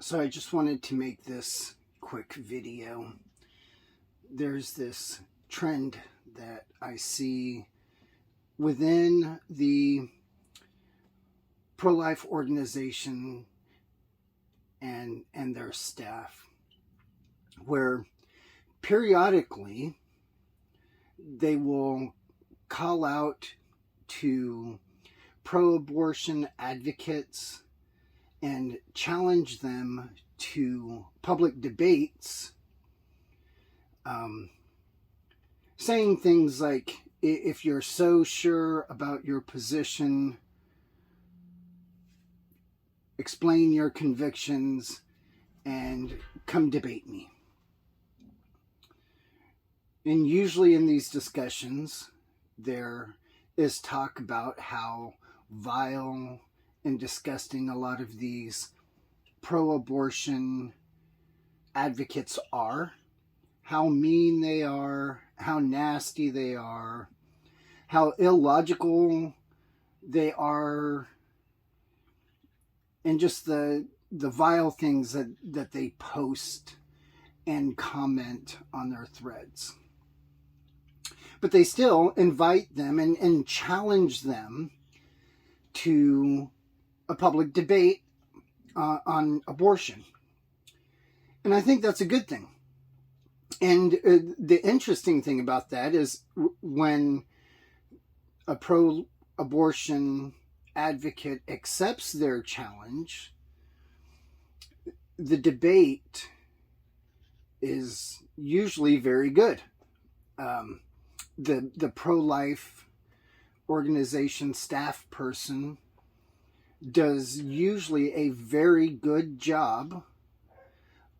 So I just wanted to make this quick video. There's this trend that I see within the pro-life organization and their staff, where periodically they will call out to pro-abortion advocates and challenge them to public debates, saying things like, if you're so sure about your position, explain your convictions and come debate me. And usually in these discussions, there is talk about how vile and disgusting a lot of these pro-abortion advocates are, how mean they are, how nasty they are, how illogical they are, and just the vile things that they post and comment on their threads. But they still invite them and challenge them to a public debate on abortion. And I think that's a good thing. And the interesting thing about that is when a pro-abortion advocate accepts their challenge, the debate is usually very good. The pro-life organization staff person does usually a very good job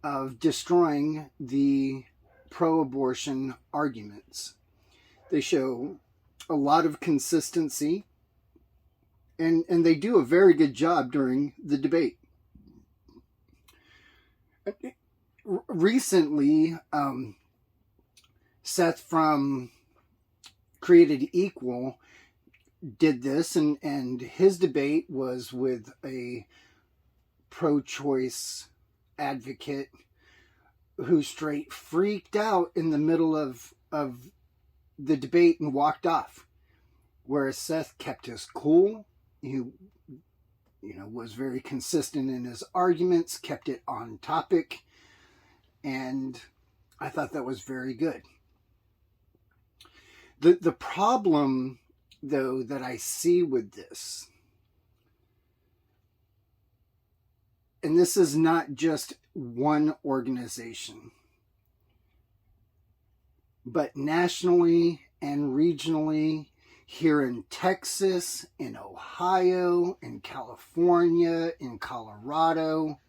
of destroying the pro-abortion arguments. They show a lot of consistency, and they do a very good job during the debate. Recently, Seth from Created Equal did this, and his debate was with a pro-choice advocate who straight freaked out in the middle of the debate and walked off, whereas Seth kept his cool. He was very consistent in his arguments, kept it on topic, and I thought that was very good. The problem, though, that I see with this, and this is not just one organization, but nationally and regionally, here in Texas, in Ohio, in California, in Colorado,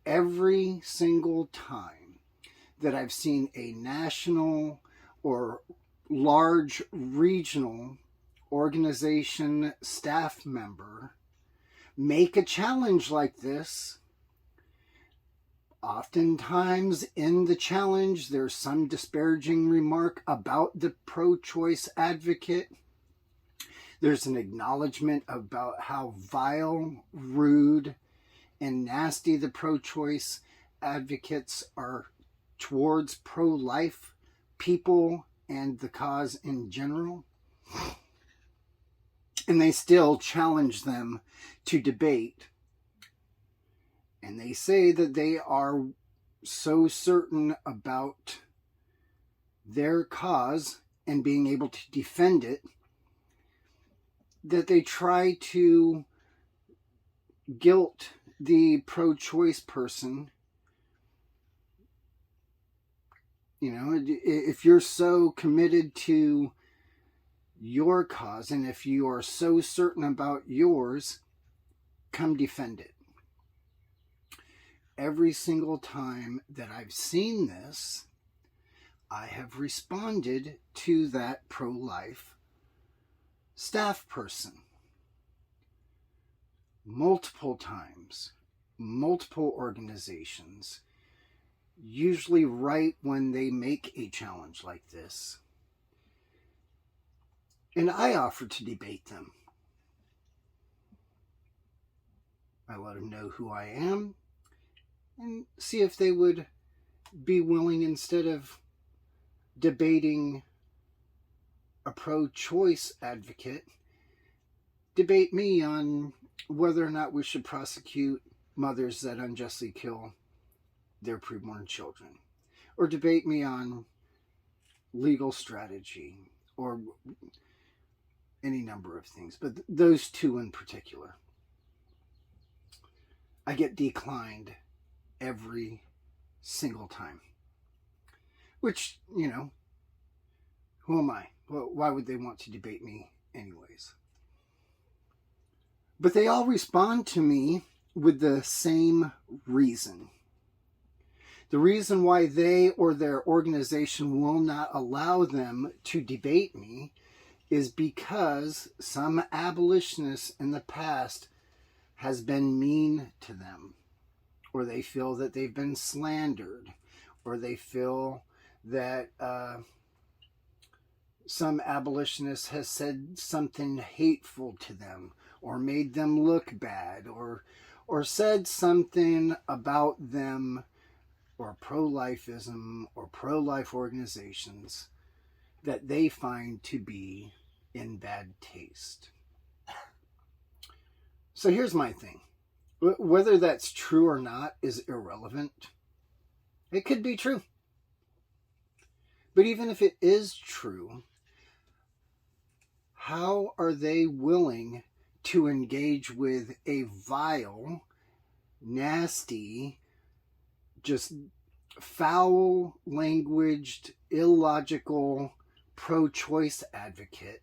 every single time that I've seen a national or large regional organization staff member make a challenge like this, oftentimes in the challenge there's some disparaging remark about the pro-choice advocate. There's an acknowledgement about how vile, rude, and nasty the pro-choice advocates are towards pro-life people and the cause in general. And they still challenge them to debate. And they say that they are so certain about their cause and being able to defend it that they try to guilt the pro-choice person. If you're so committed to your cause and if you are so certain about yours, come defend it. Every single time that I've seen this, I have responded to that pro-life staff person multiple times, multiple organizations, usually right when they make a challenge like this. And I offer to debate them. I let them know who I am and see if they would be willing, instead of debating a pro-choice advocate, debate me on whether or not we should prosecute mothers that unjustly kill their preborn children, or debate me on legal strategy, or any number of things, but those two in particular. I get declined every single time. Which, who am I? Well, why would they want to debate me anyways? But they all respond to me with the same reason. The reason why they or their organization will not allow them to debate me is because some abolitionist in the past has been mean to them, or they feel that they've been slandered, or they feel that some abolitionist has said something hateful to them, or made them look bad, or said something about them, or pro-lifism, or pro-life organizations that they find to be in bad taste. So here's my thing. Whether that's true or not is irrelevant. It could be true. But even if it is true, how are they willing to engage with a vile, nasty, just foul-languaged, illogical, pro-choice advocate,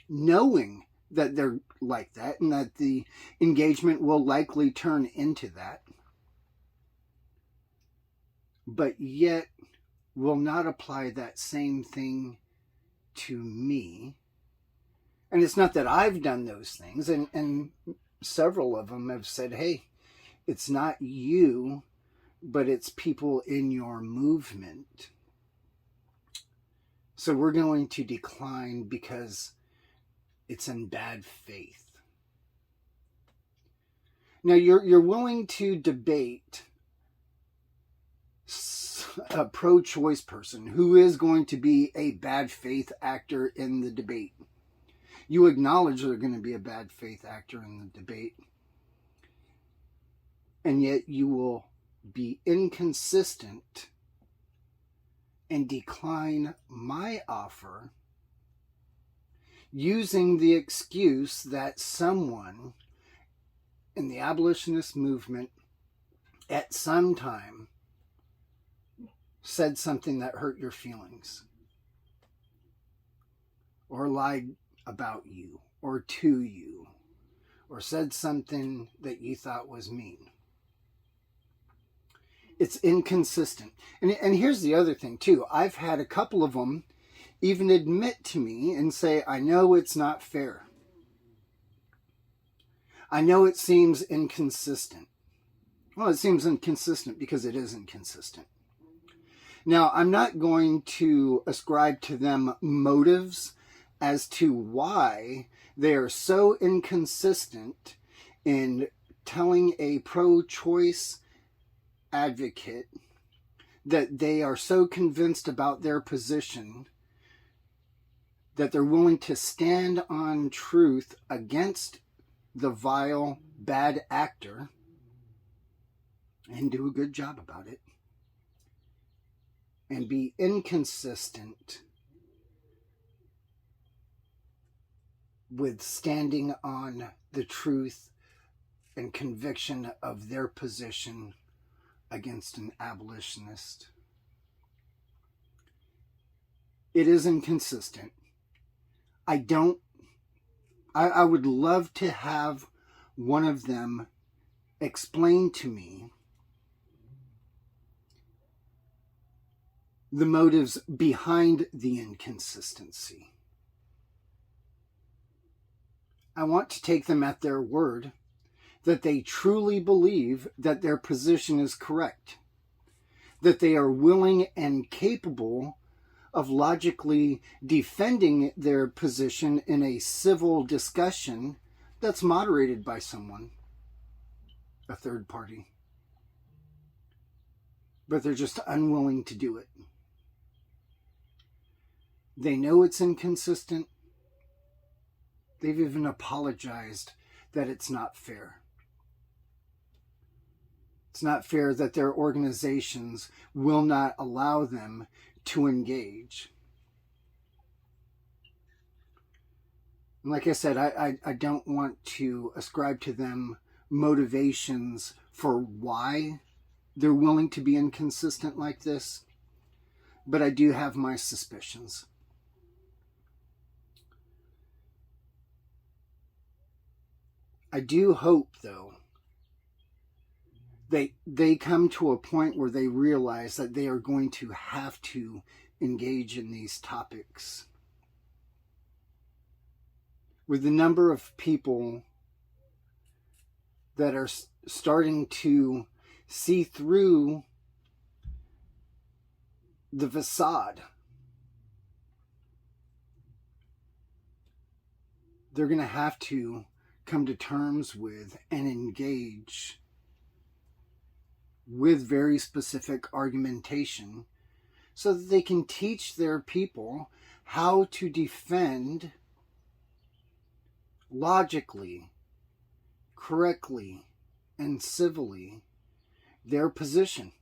knowing that they're like that and that the engagement will likely turn into that, but yet will not apply that same thing to me? And it's not that I've done those things, and several of them have said, hey, it's not you, but it's people in your movement. So we're going to decline because it's in bad faith. Now you're willing to debate a pro-choice person who is going to be a bad faith actor in the debate. You acknowledge they're going to be a bad faith actor in the debate, and yet you will be inconsistent and decline my offer using the excuse that someone in the abolitionist movement at some time said something that hurt your feelings, or lied about you, or to you, or said something that you thought was mean. It's inconsistent. And here's the other thing too. I've had a couple of them even admit to me and say, I know it's not fair. I know it seems inconsistent. Well, it seems inconsistent because it is inconsistent. Now, I'm not going to ascribe to them motives as to why they are so inconsistent in telling a pro-choice advocate that they are so convinced about their position that they're willing to stand on truth against the vile, bad actor and do a good job about it, and be inconsistent with standing on the truth and conviction of their position against an abolitionist. It is inconsistent. I would love to have one of them explain to me the motives behind the inconsistency. I want to take them at their word that they truly believe that their position is correct, that they are willing and capable of logically defending their position in a civil discussion that's moderated by someone, a third party. but they're just unwilling to do it. They know it's inconsistent. They've even apologized that it's not fair. It's not fair that their organizations will not allow them to engage. And like I said, I don't want to ascribe to them motivations for why they're willing to be inconsistent like this, but I do have my suspicions. I do hope, though, they come to a point where they realize that they are going to have to engage in these topics. With the number of people that are starting to see through the facade, they're going to have to come to terms with and engage with very specific argumentation so that they can teach their people how to defend logically, correctly, and civilly their position.